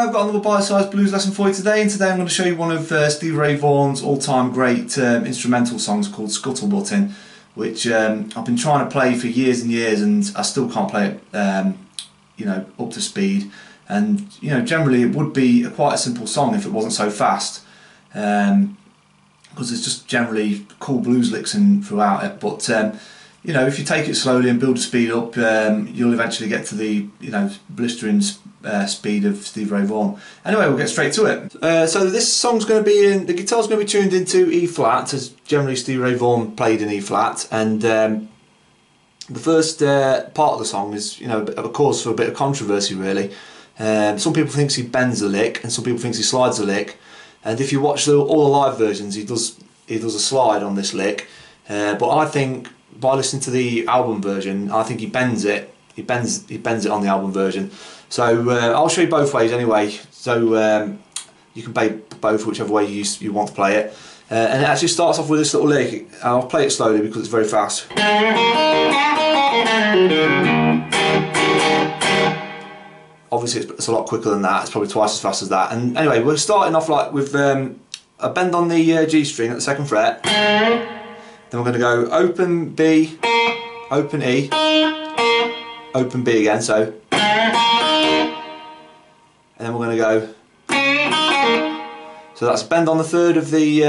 I've got another bite-sized blues lesson for you today, and today I'm going to show you one of Stevie Ray Vaughan's all-time great instrumental songs called Scuttle Buttin, which I've been trying to play for years and years, and I still can't play it, you know, up to speed. And you know, generally it would be quite a simple song if it wasn't so fast, because there's just generally cool blues licks throughout it. But you know, if you take it slowly and build the speed up, you'll eventually get to the blistering speed of Stevie Ray Vaughan. Anyway, we'll get straight to it. So this song's going to be the guitar's going to be tuned into E flat, as generally Stevie Ray Vaughan played in E flat, and the first part of the song is, you know, a cause for a bit of controversy really. Some people think he bends a lick, and some people think he slides a lick. And if you watch all the live versions, he does a slide on this lick. But I think, by listening to the album version, I think he bends it. He bends it on the album version. So I'll show you both ways anyway. So you can play both whichever way you want to play it. And it actually starts off with this little lick. I'll play it slowly because it's very fast. Obviously it's a lot quicker than that. It's probably twice as fast as that. And anyway, we're starting off like with a bend on the G string at the 2nd fret. Then we're going to go open B, open E, open B again, so. And then we're going to go. So that's a bend on the 3rd of the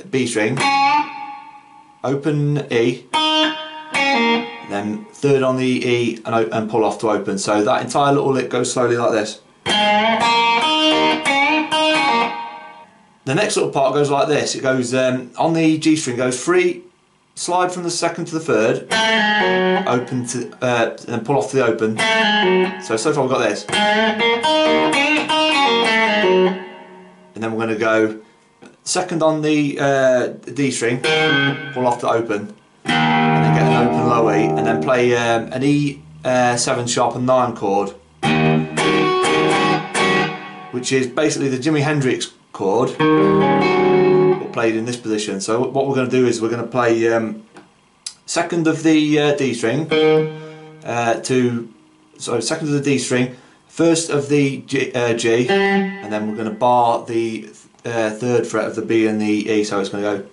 B string, open E, then 3rd on the E, and pull off to open. So that entire little lick goes slowly like this. The next little part goes like this. It goes on the G string, goes free, slide from the 2nd to the 3rd, open to, and then pull off to the open. So far we've got this. And then we're going to go 2nd on the D string, pull off to open, and then get an open low E, and then play an E7 sharp and 9 chord, which is basically the Jimi Hendrix chord, but played in this position. So what we're going to do is we're going to play 2nd of the D string to 2nd of the D string, 1st of the G, and then we're going to bar the 3rd fret of the B and the E. So it's going to go.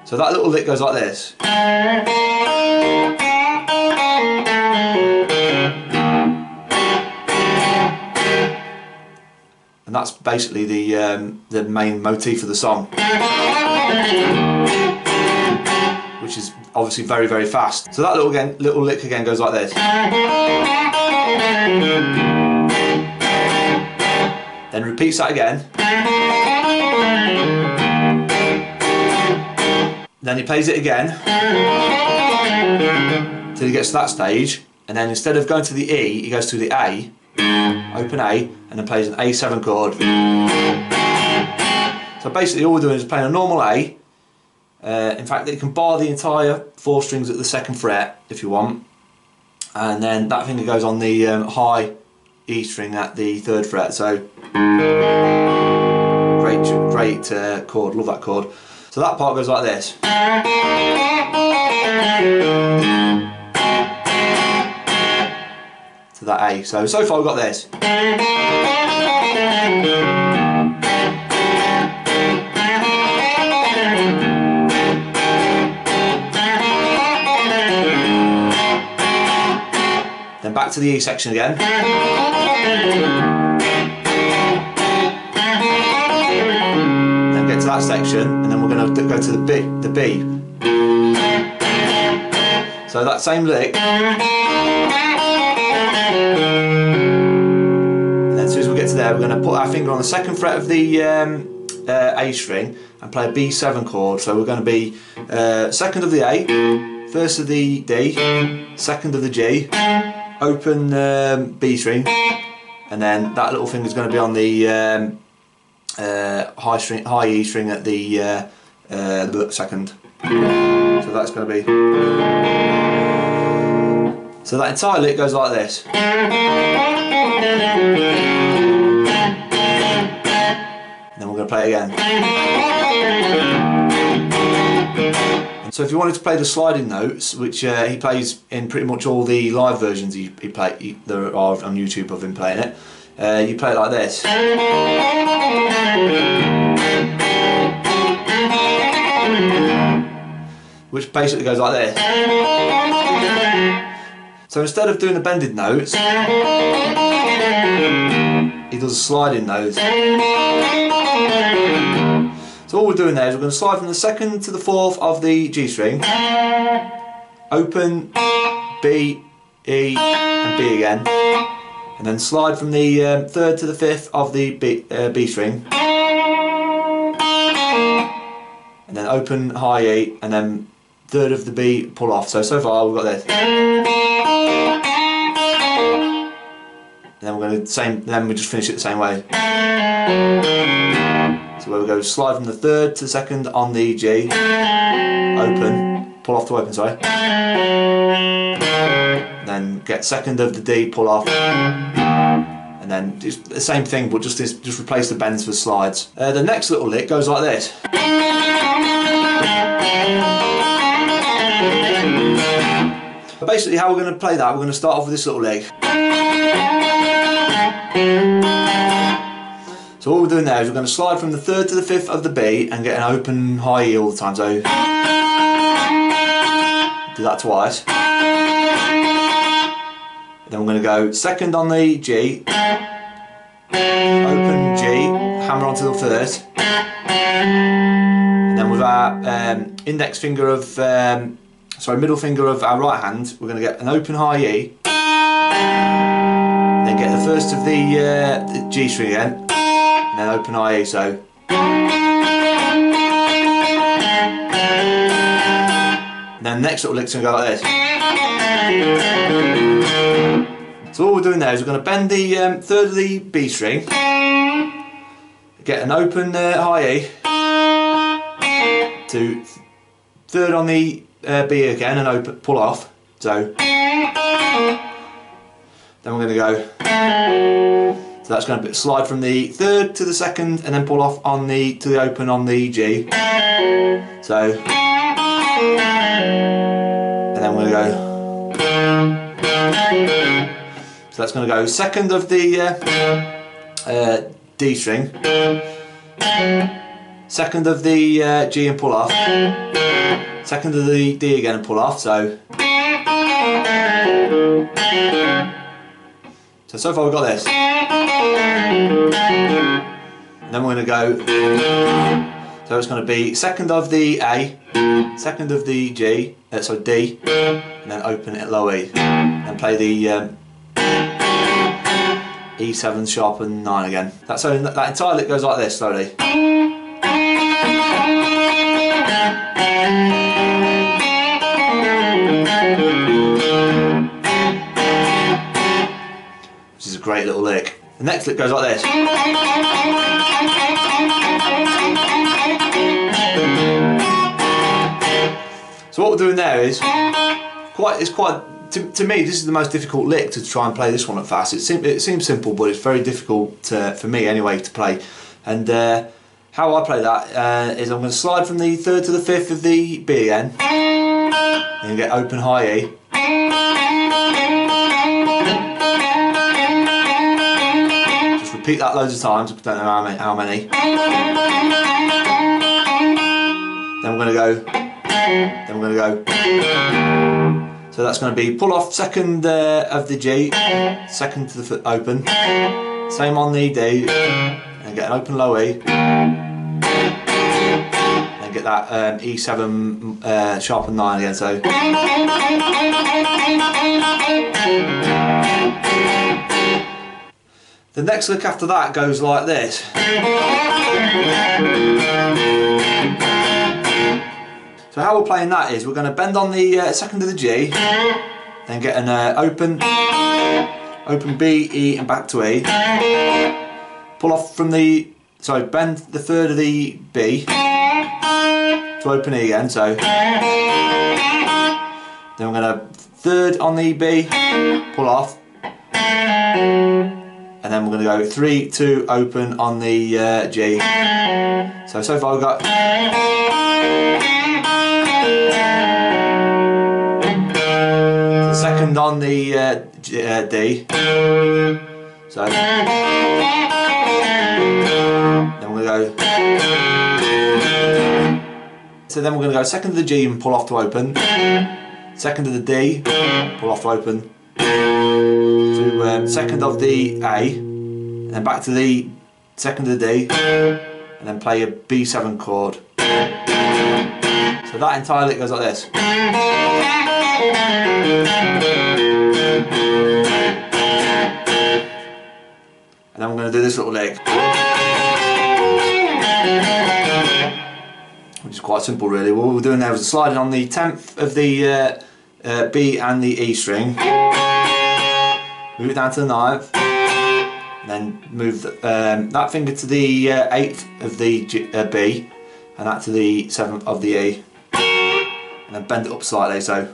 So that little lick goes like this. And that's basically the main motif of the song, which is obviously very, very fast. So that little lick again goes like this. Then repeats that again. Then he plays it again till he gets to that stage, and then instead of going to the E, he goes to the A, open A, and then plays an A7 chord. So basically all we're doing is playing a normal A. In fact, you can bar the entire 4 strings at the 2nd fret if you want, and then that finger goes on the high E string at the 3rd fret. So great chord, love that chord. So that part goes like this. To that A. So far we've got this. Then back to the E section again. Then get to that section, and then we're going to go to the B. So that same lick. And then as soon as we get to there, we're going to put our finger on the 2nd fret of the A string and play a B7 chord. So we're going to be 2nd of the A, 1st of the D, 2nd of the G, open B string, and then that little finger's going to be on the high E string at the 2nd. So that's going to be. So that entire lick goes like this. And then we're going to play it again. So if you wanted to play the sliding notes, which he plays in pretty much all the live versions there are on YouTube of him playing it, you play it like this. Which basically goes like this. So instead of doing the bended notes, he does a sliding notes. So all we're doing there is we're going to slide from the 2nd to the 4th of the G string, open, B, E and B again, and then slide from the 3rd to the 5th of the B string, and then open, high E, and then 3rd of the B, pull off. So far we've got this. And then we're going to then we just finish it the same way. So where we go, slide from the 3rd to the 2nd on the G, open, pull off to open, sorry. Then get 2nd of the D, pull off. And then just the same thing, but just replace the bends with slides. The next little lick goes like this. But basically how we're going to play that, we're going to start off with this little lick. So what we're doing there is we're going to slide from the 3rd to the 5th of the B and get an open high E all the time. So do that twice. Then we're going to go 2nd on the G, open G, hammer onto the 1st, and then with our index finger of, middle finger of our right hand, we're going to get an open high E, then get the 1st of the G string again, and then open high E. So and then the next little lick's going to go like this. So all we're doing there is we're going to bend the 3rd of the B string, get an open high E to 3rd on the B again and open, pull off. So then we're going to go. So that's going to slide from the 3rd to the 2nd and then pull off on to the open on the G. So and then we're going to go. So that's going to go 2nd of the D string, 2nd of the G and pull off, 2nd of the D again and pull off. So far we've got this. And then we're going to go. So it's going to be 2nd of the A, 2nd of the G, D, and then open it low E, and play the E7 sharp and 9 again. That entire lick goes like this slowly. Which is a great little lick. The next lick goes like this. So what we're doing there is to me, this is the most difficult lick to try and play this one at fast. It seems simple, but it's very difficult for me anyway to play. And how I play that is I'm going to slide from the 3rd to the 5th of the B again, and get open high E. Just repeat that loads of times. I don't know how many. Then we're going to go. Then we're going to go. So that's going to be pull off 2nd of the G, 2nd to the foot open, same on the D, and get an open low E, and get that E7 sharp and 9 again. So the next lick after that goes like this. So how we're playing that is we're going to bend on the 2nd of the G, then get an open B, E and back to E, pull off from the, bend the 3rd of the B to open E again, so then we're going to 3rd on the B, pull off, and then we're going to go 3, 2, open on the G. So far we've got. on the D. So then we're going to go. So then we're going to go second of the G and pull off to open. Second of the D, pull off to open. To second of the A, and then back to the second of the D, and then play a B7 chord. So that entire lick goes like this. And then we're going to do this little lick, which is quite simple really. What we're doing there is sliding on the 10th of the B and the E string, move it down to the 9th, and then move that finger to the 8th of the B, and that to the 7th of the E, and then bend it up slightly, so.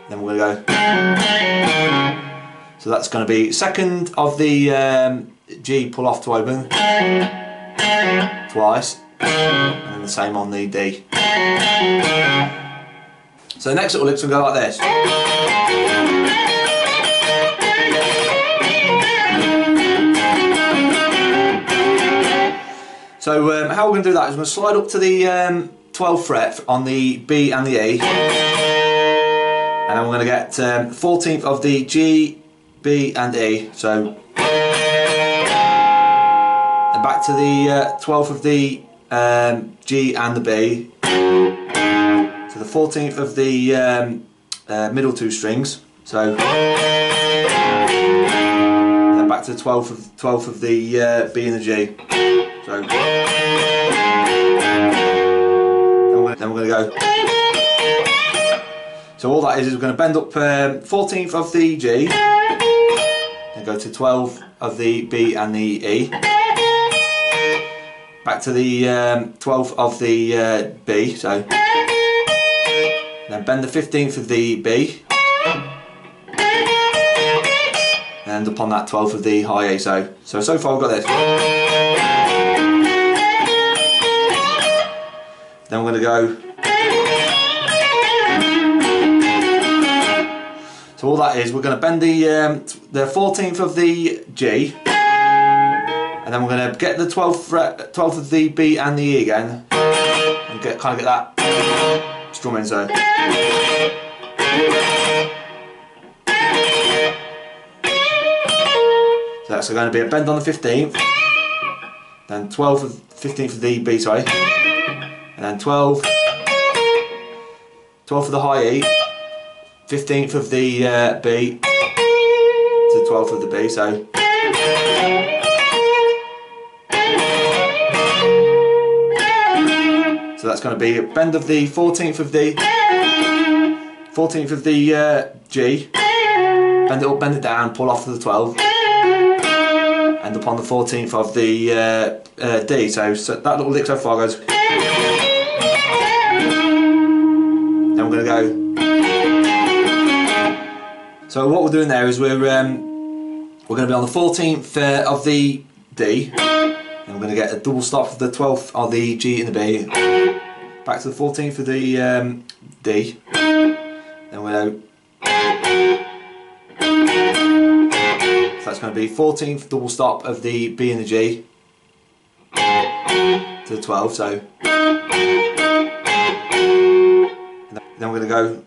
Then we're going to go. So that's going to be second of the G, pull off to open, twice, and then the same on the D. So the next little licks will go like this. So how we're going to do that is we're going to slide up to the 12th fret on the B and the E, and then we're going to get 14th of the G, B and E, so and back to the 12th of the G and the B, to the 14th of the middle two strings, so and then back to the 12th of the B and the G, so then we're going to go. So all that is we're going to bend up 14th of the G, then go to 12th of the B and the E, back to the 12th of the B, so then bend the 15th of the B, and end up on that 12th of the high E. So far we've got this. Then we're going to go. So all that is, we're going to bend the 14th of the G, and then we're going to get the 12th of the B and the E again, and kind of get that strumming. So that's going to be a bend on the 15th, then 15th of the B, sorry, and then 12th of the high E, 15th of the B to 12th of the B, so that's going to be a bend of the 14th of the G, bend it up, bend it down, pull off to the 12th, end up on the 14th of the D. So that little lick so far goes. Then we're going to go. So what we're doing there is we're going to be on the 14th of the D, and we're going to get a double stop of the 12th of the G and the B, back to the 14th of the D, then we're going to, so that's going to be 14th double stop of the B and the G to the 12, so then we're going to go.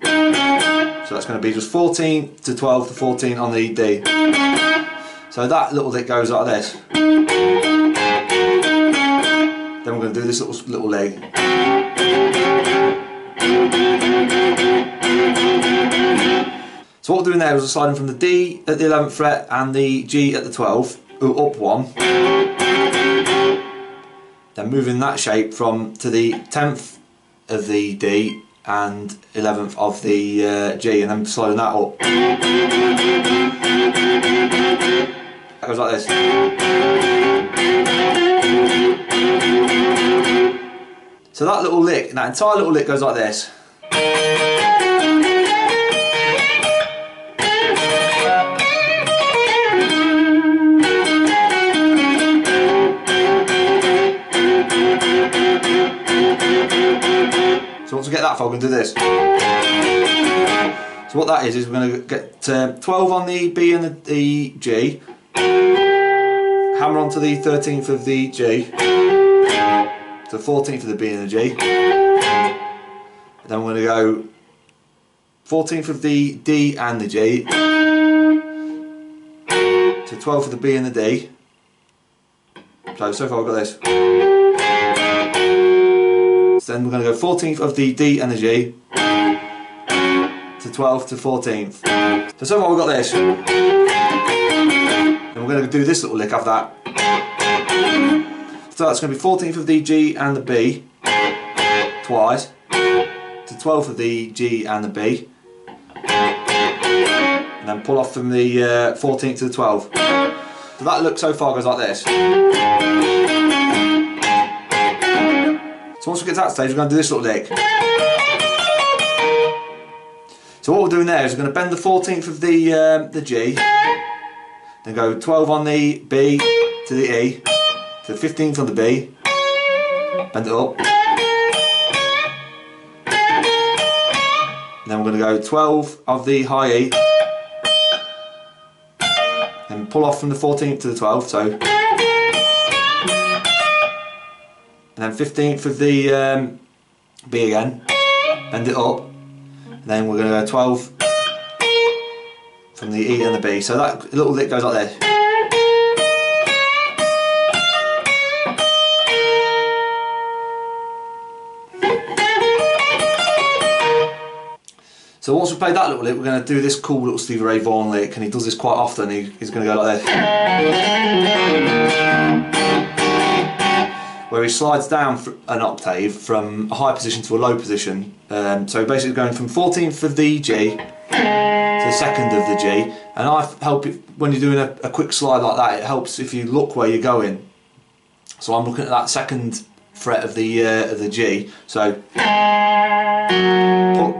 So that's going to be just 14 to 12 to 14 on the D. So that little lick goes like this. Then we're going to do this little leg. So what we're doing there is we're sliding from the D at the 11th fret and the G at the 12th, up one. Then moving that shape to the 10th of the D and 11th of the G, and then sliding that up. That goes like this. So that little lick, that entire little lick goes like this. once we get that far, we're going to do this. So what that is we're going to get 12 on the B and the G, hammer onto the 13th of the G, to 14th of the B and the G, and then we're going to go 14th of the D and the G, to 12th of the B and the D. So far we've got this. So then we're going to go 14th of the D and the G, to 12th to 14th. So far we've got this. And we're going to do this little lick after that. So that's going to be 14th of the G and the B twice, to 12th of the G and the B, and then pull off from the 14th to the 12th. So that look so far goes like this. So once we get to that stage, we're going to do this little lick. So what we're doing there is we're going to bend the 14th of the G, then go 12 on the B to the E, to the 15th on the B, bend it up, and then we're going to go 12 of the high E, and pull off from the 14th to the 12th, so, and then 15th of the B again, bend it up, and then we're going to go 12 from the E and the B, so that little lick goes like this. So once we've played that little lick, we're going to do this cool little Stevie Ray Vaughan lick, and he does this quite often. He's going to go like this, where he slides down an octave from a high position to a low position. So basically going from 14th of the G to the 2nd of the G, and I help it when you're doing a quick slide like that. It helps if you look where you're going. So I'm looking at that 2nd fret of the G. So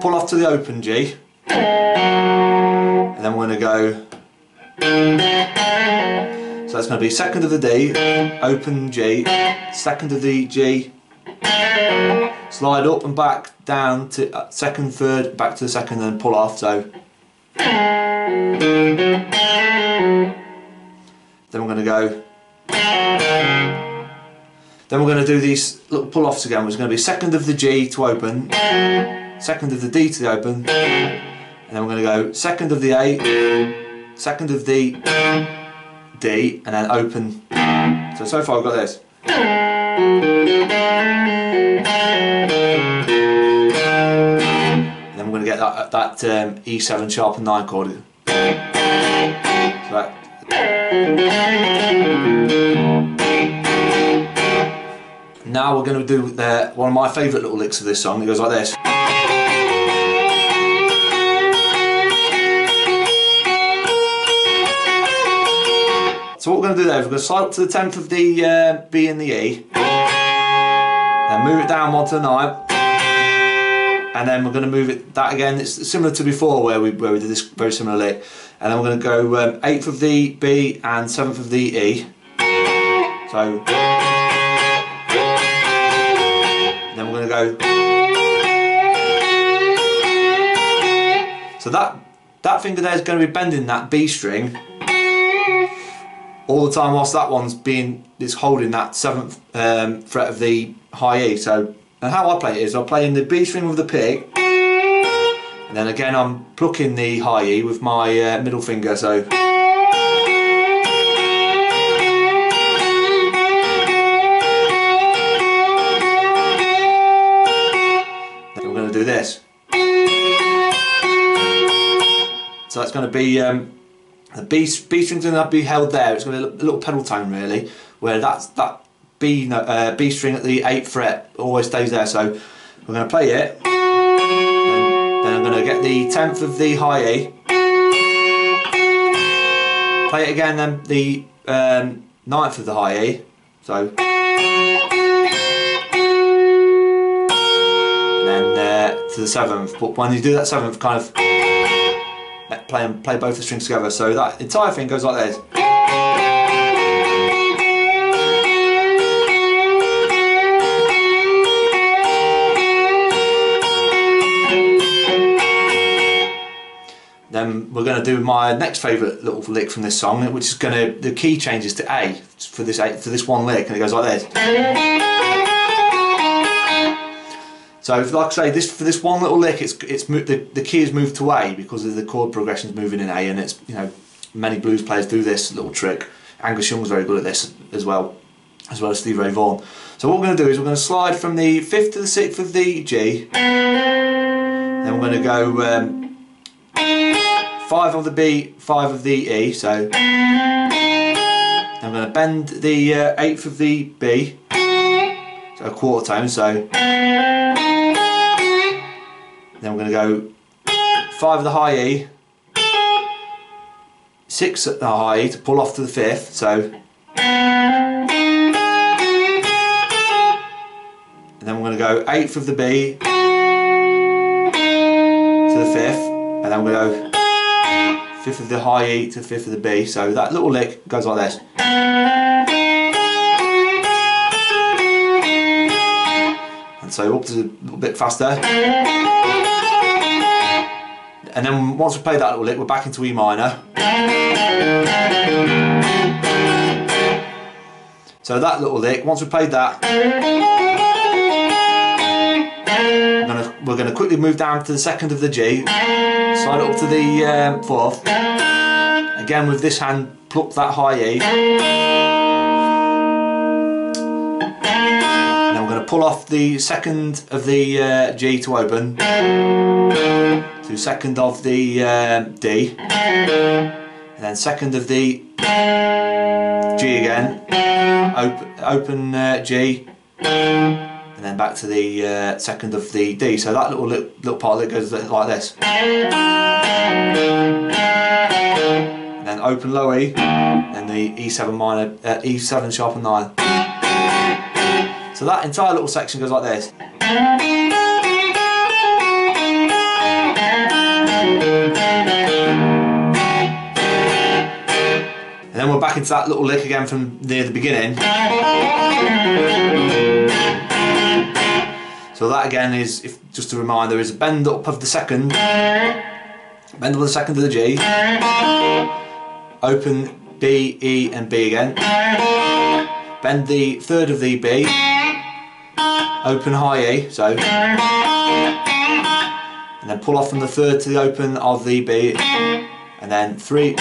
pull off to the open G, and then we're going to go. So that's going to be 2nd of the D, open G, 2nd of the G, slide up and back down to 2nd, 3rd, back to the 2nd, and then pull off. So then we're going to go. Then we're going to do these little pull-offs again, which is going to be 2nd of the G to open, 2nd of the D to the open, and then we're going to go 2nd of the A, 2nd of the D, and then open. So far we've got this. And then we're going to get that E7 sharp 9 chord. So that. Now we're going to do one of my favourite little licks of this song. It goes like this. So what we're going to do there is we're going to slide up to the 10th of the B and the E, then move it down 1 to the 9th, and then we're going to move that again. It's similar to before where we did this very similar lick, and then we're going to go 8th of the B and 7th of the E. So. Then we're going to go. So that finger there is going to be bending that B string all the time, whilst that one's it's holding that 7th fret of the high E. So, and how I play it is I'm playing the B string with the pick, and then again I'm plucking the high E with my middle finger. So. Do this. So that's going to be the B string's going to be held there. It's going to be a little pedal tone really, where that B string at the 8th fret always stays there. So we're going to play it, and then I'm going to get the 10th of the high E, play it again, then the 9th of the high E. So. To the 7th, but when you do that 7th, kind of play both the strings together, so that entire thing goes like this. we're going to do my next favourite little lick from this song, which is the key changes to A for this one lick, and it goes like this. So, like I say, for this one little lick, the key is moved to A because of the chord progressions moving in A, and it's, you know, many blues players do this little trick. Angus Young's very good at this as well as Stevie Ray Vaughan. So what we're going to do is we're going to slide from the 5th to the 6th of the G, then we're going to go 5 of the B, 5 of the E, so then I'm going to bend the 8th of the B, so a quarter tone, so then we're going to go 5 of the high E, 6 at the high E to pull off to the 5th, so, and then we're going to go 8th of the B to the 5th, and then we're going to go 5th of the high E to the 5th of the B, so that little lick goes like this. And so up to a little bit faster. And then once we play that little lick, we're back into E minor. So that little lick, once we played that, we're going to quickly move down to the 2nd of the G, slide it up to the 4th, again with this hand pluck that high E, and then we're going to pull off the 2nd of the G to open, to 2nd of the D, and then 2nd of the G again, open G, and then back to the 2nd of the D. So that little part that goes like this. And then open low E, and the E7 minor, E7 sharp and 9. So that entire little section goes like this. And then we're back into that little lick again from near the beginning. So that again is, just a reminder, is a bend up of the 2nd, bend up of the 2nd of the G, open B, E and B again, bend the 3rd of the B, open high E, so, and then pull off from the 3rd to the open of the B, and then 3,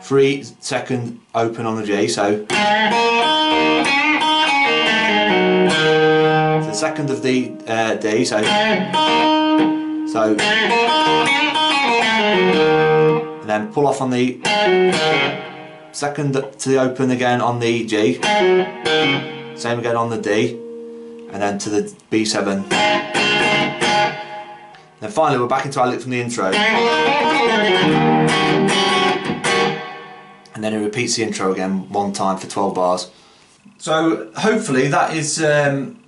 2nd open on the G, so, the 2nd of the D, so, and then pull off on the 2nd to the open again on the G, same again on the D, and then to the B7. Then finally we're back into our lick from the intro, and then it repeats the intro again one time for 12 bars. So hopefully that is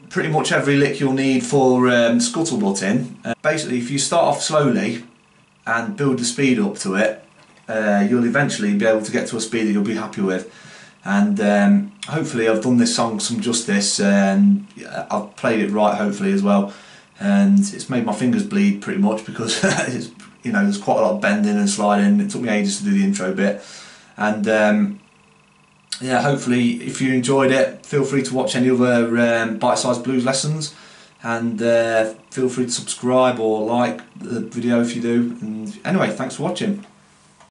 pretty much every lick you'll need for Scuttle Buttin. Basically, if you start off slowly and build the speed up to it, you'll eventually be able to get to a speed that you'll be happy with. And hopefully I've done this song some justice, and I've played it right hopefully as well. And it's made my fingers bleed pretty much because it's, you know, there's quite a lot of bending and sliding. It took me ages to do the intro bit. And yeah, hopefully if you enjoyed it, feel free to watch any other bite-sized blues lessons, and feel free to subscribe or like the video if you do. And anyway, thanks for watching.